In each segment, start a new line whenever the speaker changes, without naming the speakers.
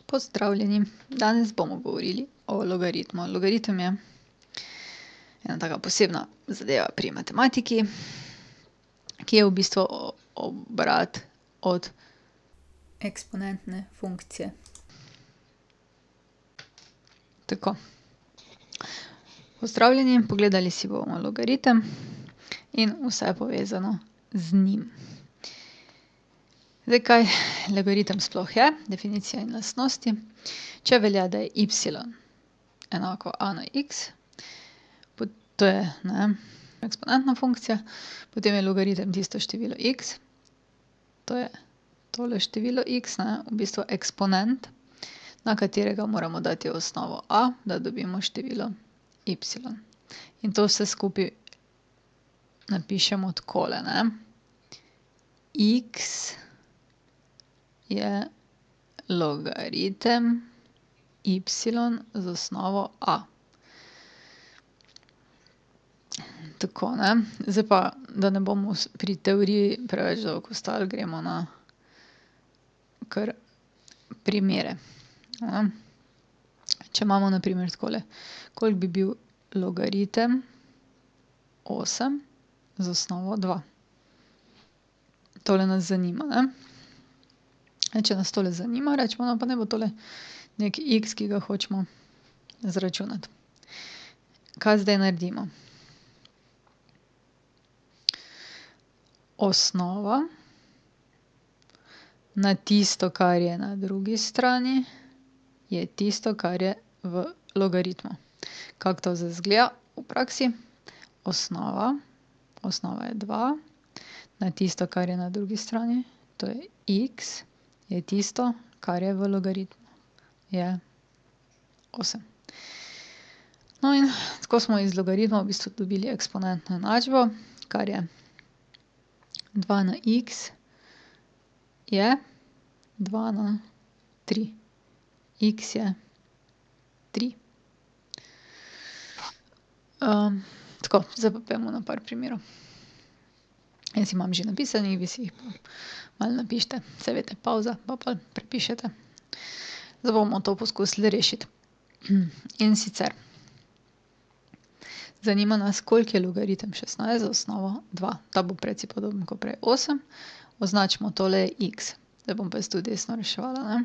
Pozdravljeni, danes bomo govorili o logaritmu. Logaritem je ena taka posebna zadeva pri matematiki, ki je v bistvu obrat od eksponentne funkcije. Tako. Pozdravljeni, pogledali si bomo logaritem in vse povezano z njim. Zdaj, kaj logaritem sploh je? Definicija in lastnosti. Če velja, da je y enako a na x, to je, eksponentna funkcija, potem je logaritem tisto število x, to je tole število x, v bistvu eksponent, na katerega moramo dati osnovo a, da dobimo število y. In to vse skupaj napišemo takole, X je logaritem y z osnovo a. Tako, Zdaj pa, da ne bomo pri teoriji preveč dolgo ostali, gremo na kar primere. Če imamo na primer takole, koliko bi bil logaritem 8 z osnovo 2. Tole nas zanima, Če nas tole zanima, recimo, pa naj bo tole neki x, ki ga hočemo izračunati. Kaj zdaj naredimo? Osnova na tisto, kar je na drugi strani, je tisto, kar je v logaritmu. Kako to zdaj izgleda v praksi? Osnova je 2 na tisto, kar je na drugi strani, to je x, je tisto, kar je v logaritmu, je 8. No, in tako smo iz logaritma v bistvu dobili eksponentno enačbo, kar je 2 na x je 2 na 3. X je 3. Tako, zdaj pa pojdimo na par primerov. Jaz imam že napisanih, vi si jih pa malo napišite. Saj veste, pavza, pa pol prepišete. Zdaj bomo to poskusili rešiti. In sicer zanima nas, koliko je logaritem 16 z osnovo 2. Ta bo precej podoben kot prej 8. Označimo, tole je x. Zdaj bom pa jaz tu desno reševala,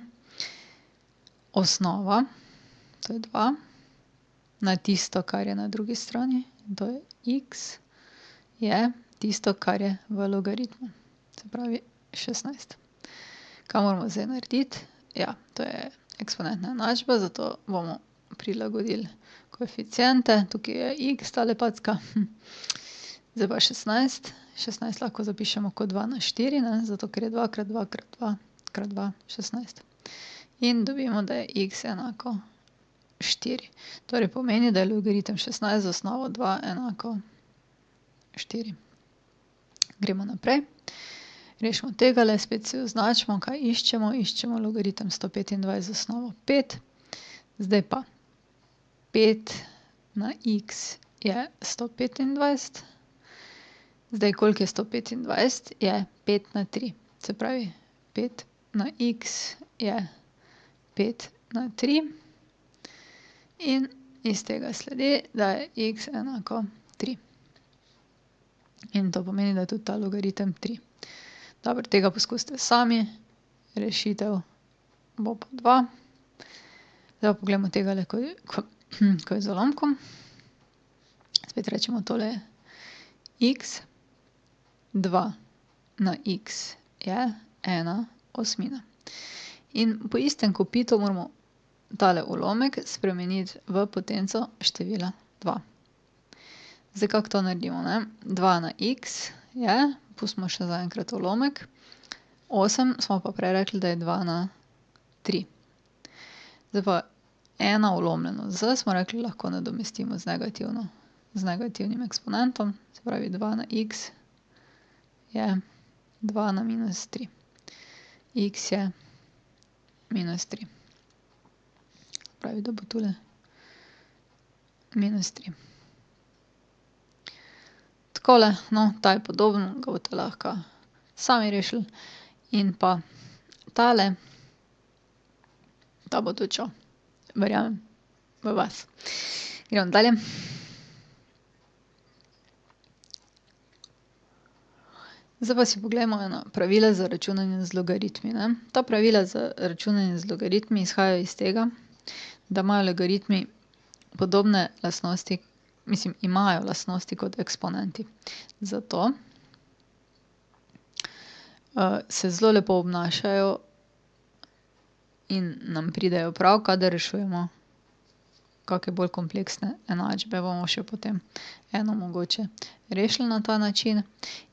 Osnova, to je 2, na tisto, kar je na drugi strani, to je x, je tisto, kar je v logaritmu. Se pravi 16. Kaj moramo zdaj narediti? Ja, to je eksponentna enačba, zato bomo prilagodili koeficiente. Tukaj je x, tale packa. Zdaj pa 16. 16 lahko zapišemo kot 2 na 4, zato ker je 2 krat 2 krat 2 krat 2 16. In dobimo, da je x enako 4. Torej pomeni, da je logaritem 16 z osnovo 2 enako 4. Gremo naprej. Rešimo tegale, spet si označimo, kaj iščemo. Iščemo logaritem 125 z osnovo 5. Zdaj pa 5 na x je 125. Zdaj, koliko je 125? Je 5 na 3. Se pravi, 5 na x je 5 na 3. In iz tega sledi, da je x enako 3. In to pomeni, da je tudi ta logaritem 3. Dobro, tega poskusite sami. Rešitev bo pa 2. Zdaj pa poglejmo tegale, ko je z ulomkom. Spet rečemo, tole je x. 2 na x je 1/8. In po istem kopitu moramo tale ulomek spremeniti v potenco števila 2. Zdaj, kako to naredimo, 2 na x je, pustimo še zaenkrat ulomek, 8 smo pa prej rekli, da je 2 na 3. Zdaj pa 1 ulomljeno z smo rekli, lahko nadomestimo z negativnim eksponentom, se pravi 2 na x je 2 na minus 3. X je minus 3. Pravi, da bo tule minus 3. Takole, ta je podoben, ga boste lahko sami rešili. In pa tale Ta bo tudi šel. Verjamem v vas. Gremo dalje. Zdaj pa si poglejmo ena pravila za računanje z logaritmi, ne. Ta pravila za računanje z logaritmi izhajajo iz tega, da imajo logaritmi podobne lastnosti, mislim, imajo lastnosti kot eksponenti. Zato se zelo lepo obnašajo in nam pridejo prav, kadar rešujemo kake bolj kompleksne enačbe. Bomo še potem eno mogoče rešili na ta način.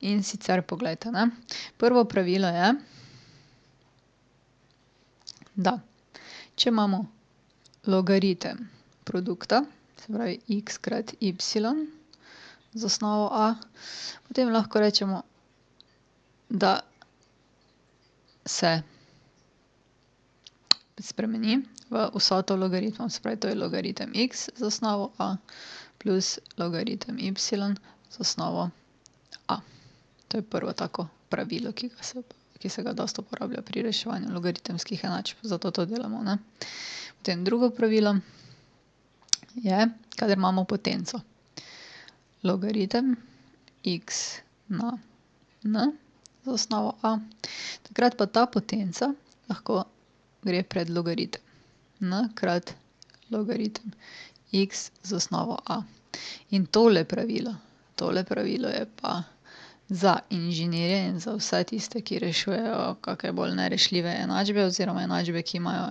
In sicer poglejte, ne. Prvo pravilo je, da če imamo logaritem produkta, se pravi x krat y z osnovo a, potem lahko rečemo, da se spremeni v vsoto logaritmov. Se pravi, to je logaritem x z osnovo a plus logaritem y z osnovo a. To je prvo tako pravilo, ki se ga dosti uporablja pri reševanju logaritemskih enačb. Zato to delamo, ne. Potem drugo pravilo je, kadar imamo potenco. Logaritem x na n z osnovo a, takrat pa ta potenca lahko gre pred logaritem. N krat logaritem x z osnovo a. In tole pravilo je pa za inženirje in za vse tiste, ki rešujejo kake bolj nerešljive enačbe oziroma enačbe, ki imajo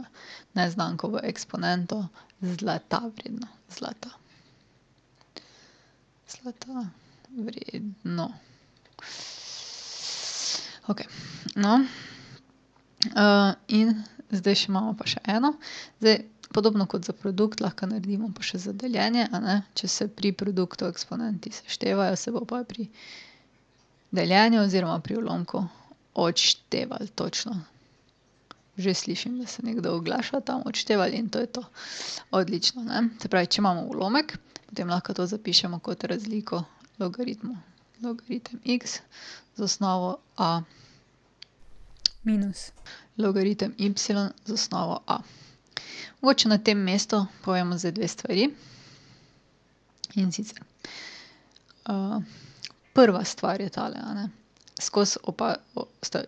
neznanko v eksponento, zlata vredno. Zlata. Zlata vredno. Okej, no. In zdaj še imamo pa še eno. Zdaj, podobno kot za produkt lahko naredimo pa še za deljenje, a ne. Če se pri produktu eksponenti seštevajo, se bo pa pri deljenju oziroma pri ulomku odštevalo, točno. Že slišim, da se nekdo oglaša tam, odštevali, in to je to. Odlično, ne. Se pravi, če imamo ulomek, potem lahko to zapišemo kot razliko logaritmov. Logaritem x z osnovo a minus logaritem y z osnovo a. Mogoče na tem mestu povemo zdaj dve stvari. In sicer prva stvar je tale, a ne. Skozi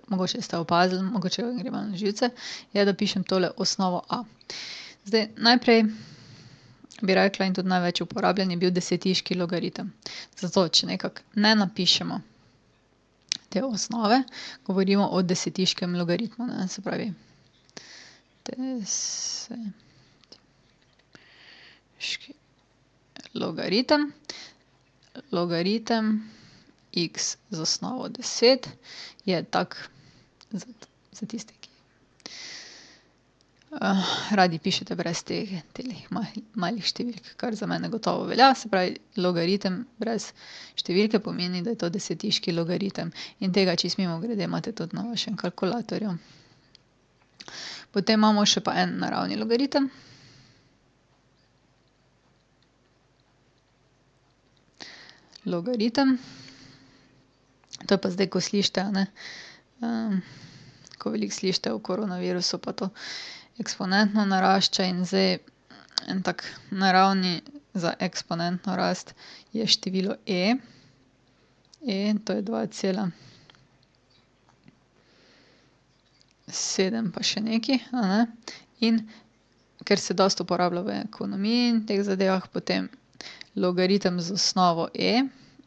mogoče ste opazili, mogoče vam gre malo na živce, je, da pišem tole osnovo a. Zdaj, najprej bi rekla, in tudi največ uporabljan, je bil desetiški logaritem. Zato, če nekako ne napišemo te osnove, govorimo o desetiškem logarimu, ne. Se pravi, desetiški logaritem. Logaritem x z osnovo 10 je tak, za tiste, ki radi pišete brez teh malih številk, kar za mene gotovo velja. Se pravi, logaritem brez številke pomeni, da je to desetiški logaritem. In tega čisto mimogrede imate tudi na vašem kalkulatorju. Potem imamo še pa en naravni logaritem. Logaritem. To je pa zdaj, ko slišite, a ne, ko veliko slišite o koronavirusu pa to eksponentno narašča, in zdaj en tak naravni za eksponentno rast je število e. To je 2,7 pa še nekaj, a ne. In ker se dosti uporablja v ekonomiji in teh zadevah, potem logaritem z osnovo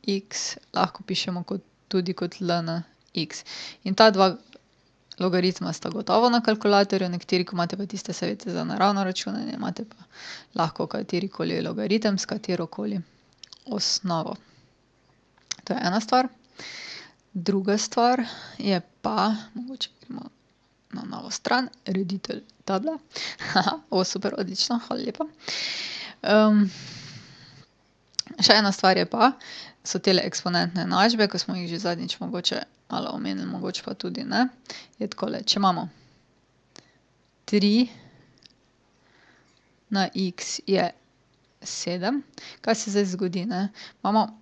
x lahko pišemo tudi kot ln x. In ta dva logaritma sta gotovo na kalkulatorju, nekateri, ko imate pa tiste savete za naravno računanje, imate pa lahko katerikoli logaritem s katerokoli osnovo. To je ena stvar. Druga stvar je pa, mogoče gremo na novo stran, reditelj table. super, odlično, hvala lepa. Še ena stvar je pa, so tele eksponentne enačbe, ko smo jih že zadnjič mogoče malo omenili, mogoče pa tudi ne. Je takole, če imamo 3 na x je 7. Kaj se zdaj zgodi, ne? Imamo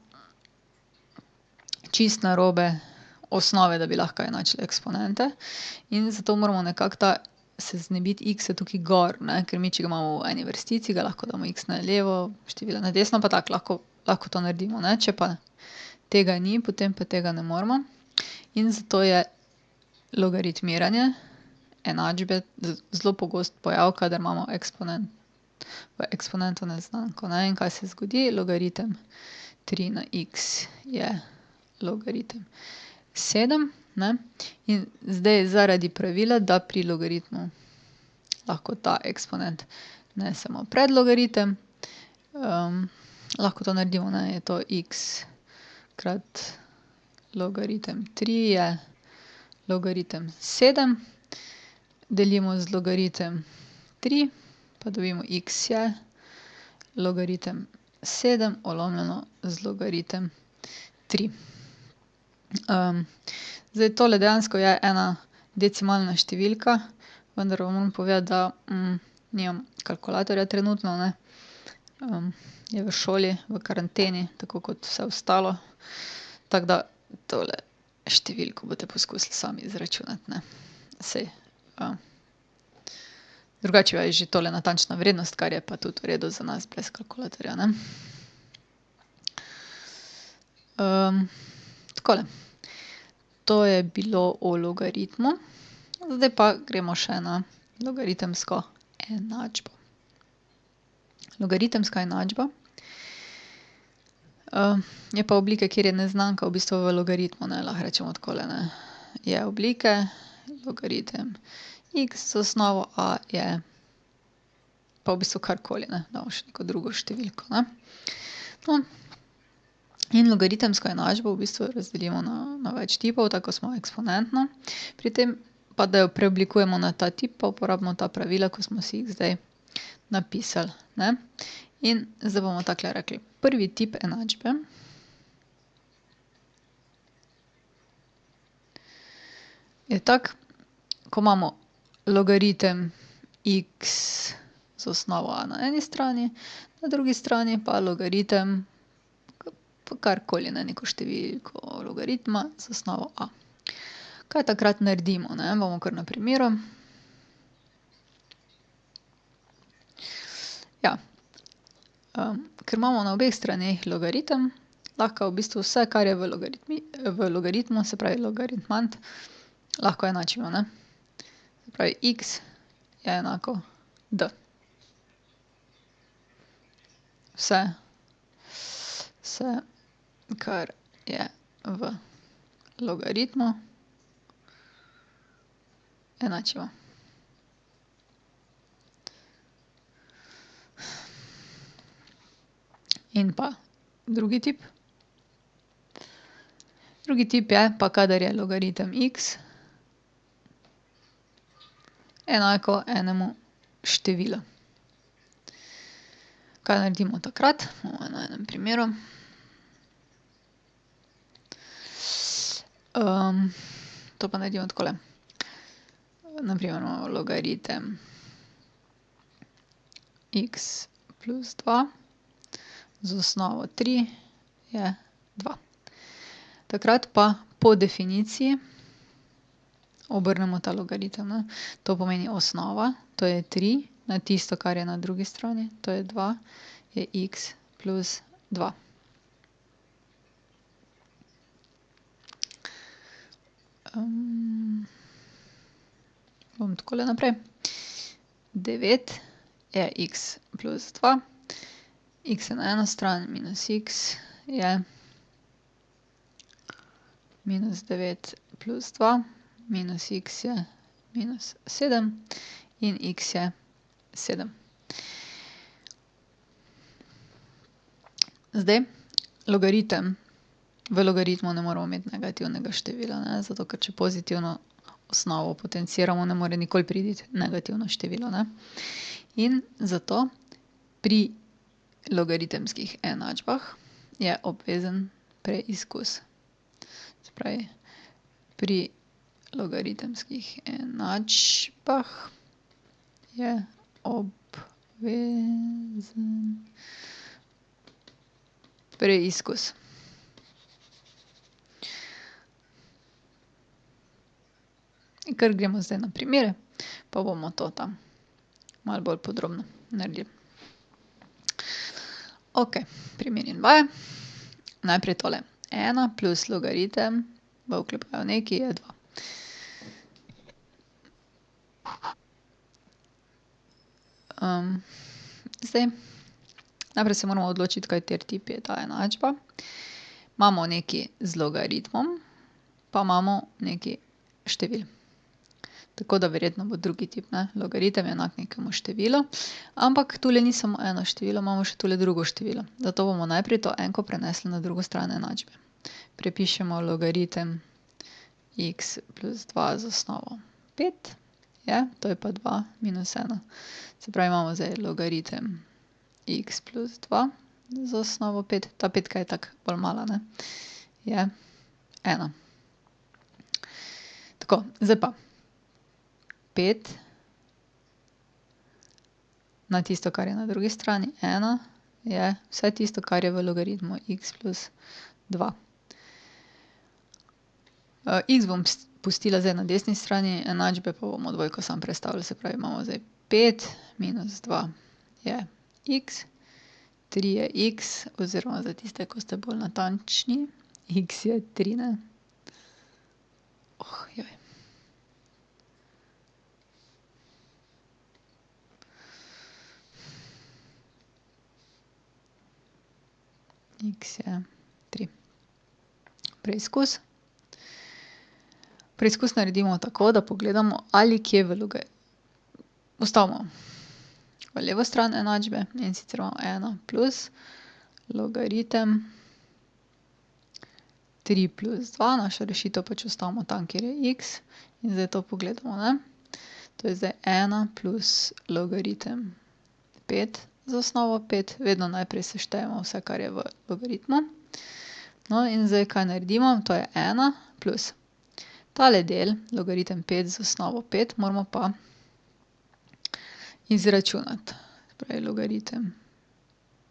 čisto narobe osnove, da bi lahko enačili eksponente, in zato moramo nekako ta se znebiti x-a tukaj gor, ne, ker mi, če ga imamo v eni vrstici, ga lahko damo x na levo, števila na desno, pa tako, lahko to naredimo, ne, če pa tega ni, potem pa tega ne moremo. In zato je logaritmiranje enačbe zelo pogost pojav, kadar imamo v eksponentu neznanko, ne, in kaj se zgodi? Logaritem 3 na x je logaritem 7, ne, in zdaj zaradi pravila, da pri logaritmu lahko ta eksponent nesemo pred logaritem, lahko to naredimo, ne, je to x krat logaritem 3 je logaritem 7, delimo z logaritem 3, pa dobimo x je logaritem 7 ulomljeno z logaritem 3. Zdaj tole dejansko je ena decimalna številka, vendar vam moram povedati, da nimam kalkulatorja trenutno, ne. Je v šoli, v karanteni, tako kot vse ostalo. Tako da tole številko boste poskusili sami izračunati, ne. Saj, drugače je že tole natančna vrednost, kar je pa tudi v redu za nas brez kalkulatorja, ne. Takole. To je bilo o logaritmu. Zdaj pa gremo še na logaritemsko enačbo. Logaritemska enačba, je pa oblike, kjer je neznanka v bistvu v logaritmu, ne, lahko rečemo takole, ne. Je oblike, logaritem x z osnovo a je pa v bistvu karkoli, ne, damo še neko drugo številko, ne. No, in logaritemsko enačbo v bistvu razdelimo na več tipov, tako kot smo eksponentno. Pri tem pa, da jo preoblikujemo na ta tip, pa uporabimo ta pravila, ko smo si jih zdaj napisali, ne. In zdaj bomo takole rekli. Prvi tip enačbe je tak, ko imamo logaritem x z osnovo a na eni strani, na drugi strani pa logaritem pa karkoli, ne, neko številko logaritma z osnovo a. Kaj takrat naredimo, ne? Bomo kar na primeru. Ja. Ker imamo na obeh straneh logaritem, lahko v bistvu vse, kar je v logaritmu, se pravi logaritmand, lahko enačimo, ne. Se pravi, x je enako d. Vse, kar je v logaritmu, enačimo. In pa drugi tip. Drugi tip je pa, kadar je logaritem x enako enemu številu. Kaj naredimo takrat? Bomo na enem primeru. To pa naredimo takole. Na primer imamo logaritem x plus 2 z osnovo 3 je 2. Takrat pa po definiciji obrnemo ta logaritem, ne. To pomeni osnova, to je 3, na tisto, kar je na drugi strani, to je 2, je x plus 2. Bom takole naprej. 9 je x plus 2. X je na eno stran minus x je minus 9 plus 2. Minus x je minus 7 in x je 7. Zdaj, logaritem, v logaritmu ne moremo imeti negativnega števila, ne, zato ker če pozitivno osnovo potenciramo, ne more nikoli priti negativno število, ne. In zato pri logaritemskih enačbah je obvezen preizkus. Se pravi, pri logaritemskih enačbah je obvezen preizkus. In kar gremo zdaj na primere, pa bomo to tam malo bolj podrobno naredili. Okej, primer in vaja. Najprej tole. 1 plus logaritem v oklepaju nekaj je 2. Zdaj, najprej se moramo odločiti, kateri tip je ta enačba. Imamo nekaj z logaritmom, pa imamo nekaj števil. Tako da verjetno bo drugi tip, ne. Logaritem je enak nekemu številu, ampak tule ni samo eno število, imamo še tule drugo število. Zato bomo najprej to enko prenesli na drugo stran enačbe. Prepišemo logaritem x plus 2 z osnovo 5, je, to je pa 2 minus 1. Se pravi, imamo zdaj logaritem x plus 2 z osnovo 5. Ta petka je tako bolj mala, ne, je 1. Tako, zdaj pa 5 na tisto, kar je na drugi strani, 1 je vse tisto, kar je v logaritmu x plus 2. X bom pustila zdaj na desni strani enačbe, pa bomo dvojko samo prestavili. Se pravi, imamo zdaj 5 minus 2 je x, 3 je x, oziroma za tiste, ko ste bolj natančni, x je 3, ne. X je 3. Preizkus. Preizkus naredimo tako, da pogledamo, ali kje ustavimo v levo stran enačbe, in sicer imamo 1 plus logaritem 3 plus 2, našo rešitev pač ustavimo tam, kjer je x, in zdaj to pogledamo, ne. To je zdaj 1 plus logaritem 5 z osnovo 5, vedno najprej seštejemo vse, kar je v logaritmu. No, in zdaj kaj naredimo? To je 1 plus tale del, logaritem 5 z osnovo 5, moramo pa izračunati. Se pravi, logaritem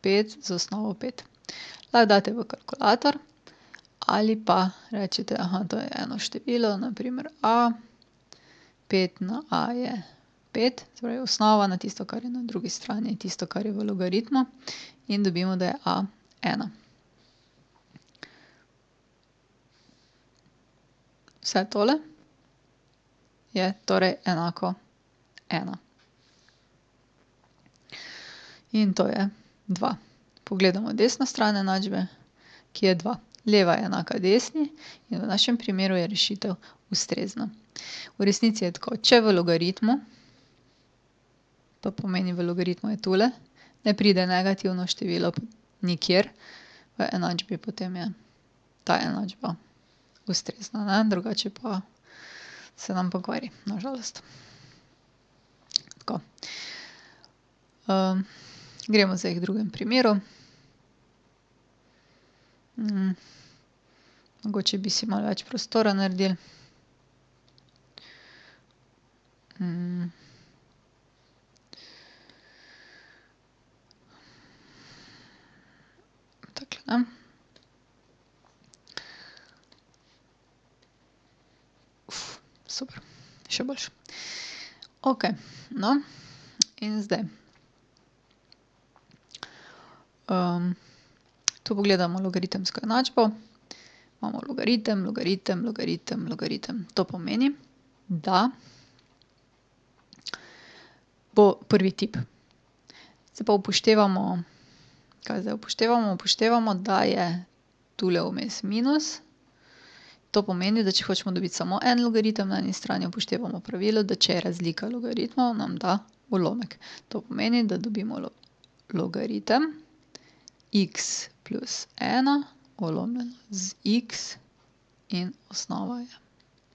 5 z osnovo 5. Lahko daste v kalkulator ali pa rečete, to je eno število, na primer a, 5 na a je 5, se pravi, osnova na tisto, kar je na drugi strani, je tisto, kar je v logaritmu, in dobimo, da je a 1. Vse tole je torej enako 1. In to je 2. Pogledamo desno stran enačbe, ki je 2. Leva je enaka desni in v našem primeru je rešitev ustrezna. V resnici je tako, če v logaritmu, to pomeni v logaritmu je tule, ne pride negativno število nikjer, v enačbi, potem je ta enačba ustrezna, ne, drugače pa se nam pokvari, na žalost. Tako. Gremo zdaj k drugemu primeru. Mogoče bi si malo več prostora naredili. Takole, ne. Super, še boljše. Okej, no, in zdaj. Tu pogledamo logaritemsko enačbo. Imamo logaritem, logaritem, logaritem, logaritem. To pomeni, da bo prvi tip. Zdaj pa upoštevamo, kaj zdaj upoštevamo? Upoštevamo, da je tule vmes minus. To pomeni, da če hočemo dobiti samo en logaritem na eni strani, upoštevamo pravilo, da če je razlika logaritmov, nam da ulomek. To pomeni, da dobimo logaritem x plus 1 ulomljeno z x in osnova je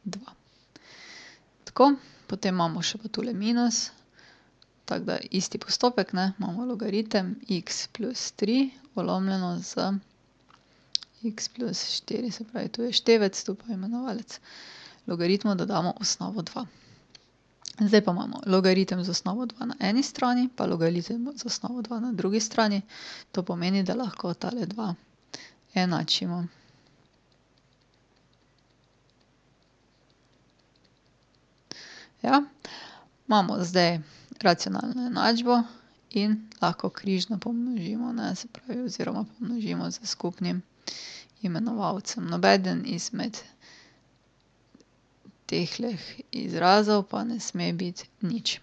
2. Tako, potem imamo še pa tule minus, tako da isti postopek, ne, imamo logaritem x plus 3 ulomljeno z x plus 4, se pravi, tu je števec, tu pa imenovalec. Logaritmu dodamo osnovo 2. Zdaj pa imamo logaritem z osnovo 2 na eni strani, pa logaritem z osnovo 2 na drugi strani. To pomeni, da lahko tale dva enačimo. Ja, imamo zdaj racionalno enačbo in lahko križno pomnožimo, ne, se pravi, oziroma pomnožimo s skupnim imenovalcem. Nobeden izmed tehleh izrazov pa ne sme biti nič.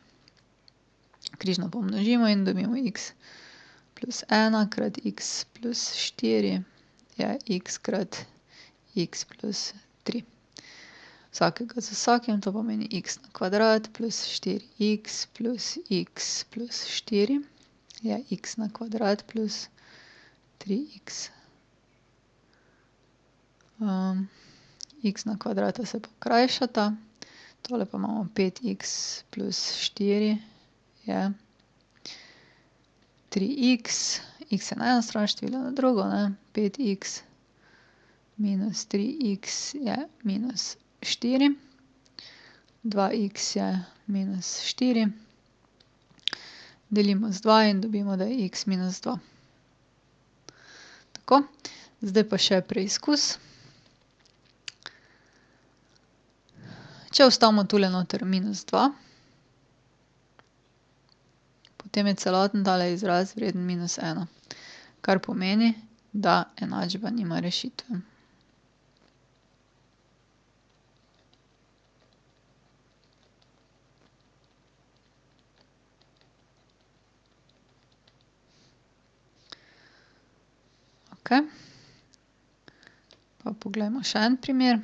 Križno pomnožimo in dobimo x plus 1 krat x plus 4 je x krat x plus 3. Vsakega z vsakim, to pomeni x na kvadrat plus 4x plus x plus 4 je x na kvadrat plus 3x. X na kvadrata se pokrajšata, tole pa imamo 5x plus 4 je 3x, x je na eno stran, število na drugo, ne, 5x minus 3x je minus 4, 2x je minus 4, delimo z 2 in dobimo, da je x minus 2. Tako, zdaj pa še preizkus. Če vstavimo tule noter minus 2, potem je celoten tale izraz vreden minus 1, kar pomeni, da enačba nima rešitve. Okej. Pa poglejmo še en primer.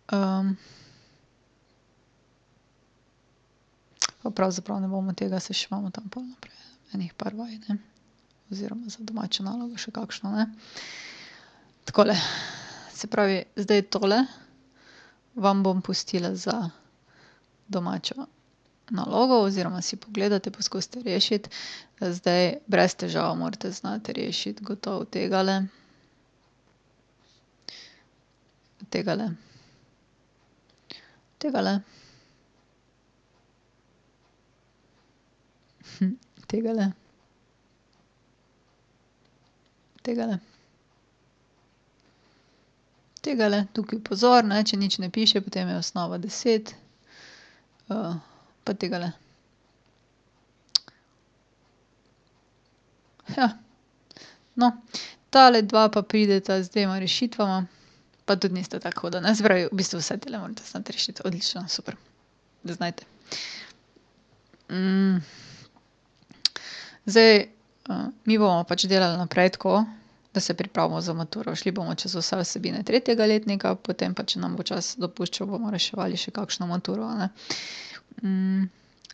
Pa pravzaprav ne bomo tega, saj še imamo tam pol naprej enih par vaj, ne. Oziroma za domačo nalogo še kakšno, ne. Takole, se pravi, zdaj tole vam bom pustila za domačo nalogo oziroma si pogledate, poskusite rešiti. Zdaj brez težav morate znati rešiti gotovo tegale. Tegale. Tegale. Tegale. Tegale. Tegale, tukaj pozor, ne, če nič ne piše, potem je osnova 10. Pa tegale. Ja. No, tale dva pa prideta z dvema rešitvama, pa tudi nista tako huda, ne, se pravi, v bistvu vse tele morate znati rešiti. Odlično, super. Da znajte. Zdaj, mi bomo pač delali naprej tako, da se pripravimo za maturo. Šli bomo čez vse vsebine tretjega letnika, potem pa, če nam bo čas dopuščal, bomo reševali še kakšno maturo, a ne.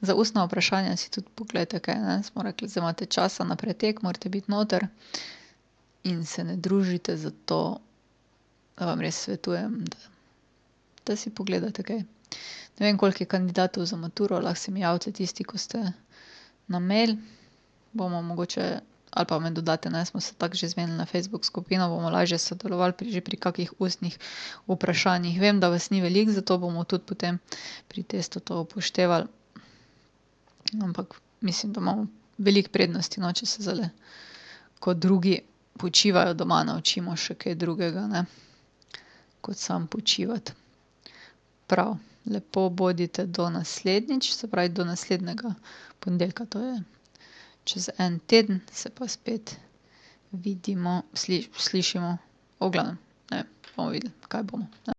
Za ustna vprašanja si tudi poglejte kaj, ne, smo rekli, zdaj imate časa na pretek, morate biti noter in se ne družite, zato da vam res svetujem, da si pogledate kaj. Ne vem, koliko je kandidatov za maturo, lahko se mi javite tisti, ko ste na mail. Bomo mogoče, ali pa me dodate, ne, smo se tako že zmenili na Facebook skupino, bomo lažje sodelovali že pri kakih ustnih vprašanjih. Vem, da vas ni veliko, zato bomo tudi potem pri testu to upoštevali. Ampak mislim, da imamo veliko prednosti, no, če se zdajle, ko drugi počivajo doma, naučimo še kaj drugega, ne, kot samo počivati. Prav, lepo bodite do naslednjič, se pravi do naslednjega ponedeljka, to je čez en teden, se pa spet vidimo, slišimo, v glavnem, ne vem, bomo videli, kaj bomo.